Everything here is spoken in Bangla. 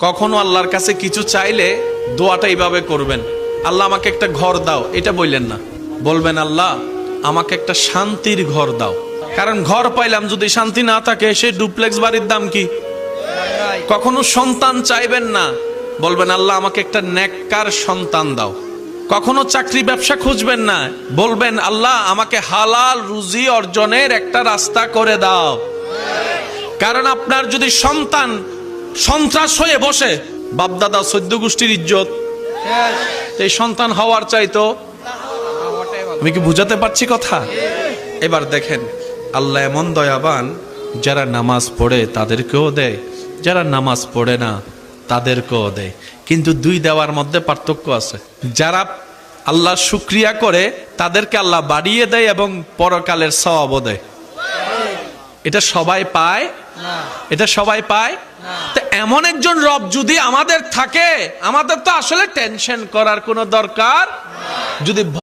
কখনো আল্লাহর কাছে কিছু চাইলে দোয়াটা এইভাবে করবেন, আল্লাহ আমাকে একটা ঘর দাও, এটা বললেন না। বলবেন আল্লাহ আমাকে একটা শান্তির ঘর দাও। কারণ ঘর পাইলাম, যদি শান্তি না থাকে সে ডুপ্লেক্স বাড়ির দাম কি? কখনো সন্তান চাইবেন না, বলবেন আল্লাহ আমাকে একটা নেককার সন্তান দাও। কখনো চাকরি ব্যবসা খুঁজবেন না, বলবেন আল্লাহ আমাকে হালাল রুজি অর্জনের একটা রাস্তা করে দাও। কারণ আপনার যদি সন্তান সন্ত্রাস হয়ে বসে, বাপদাদা 14 গোষ্ঠীর ইজ্জত, এই সন্তান হওয়ার চাইতো। আমি কি বুঝাতে পারছি কথা? এবার দেখেন আল্লাহ এমন দয়াবান, যারা নামাজ পড়ে তাদেরকেও দেয়, যারা নামাজ পড়ে না তাদেরকেও দেয়। কিন্তু দুই দেওয়ার মধ্যে পার্থক্য আছে। যারা আল্লাহ শুকরিয়া করে তাদেরকে আল্লাহ বাড়িয়ে দেয় এবং পরকালের সওয়াবও দেয়। এটা সবাই পায়? এটা সবাই পায়? তো এমন একজন রব যদি আমাদের থাকে, আমাদের তো আসলে টেনশন করার কোনো দরকার যদি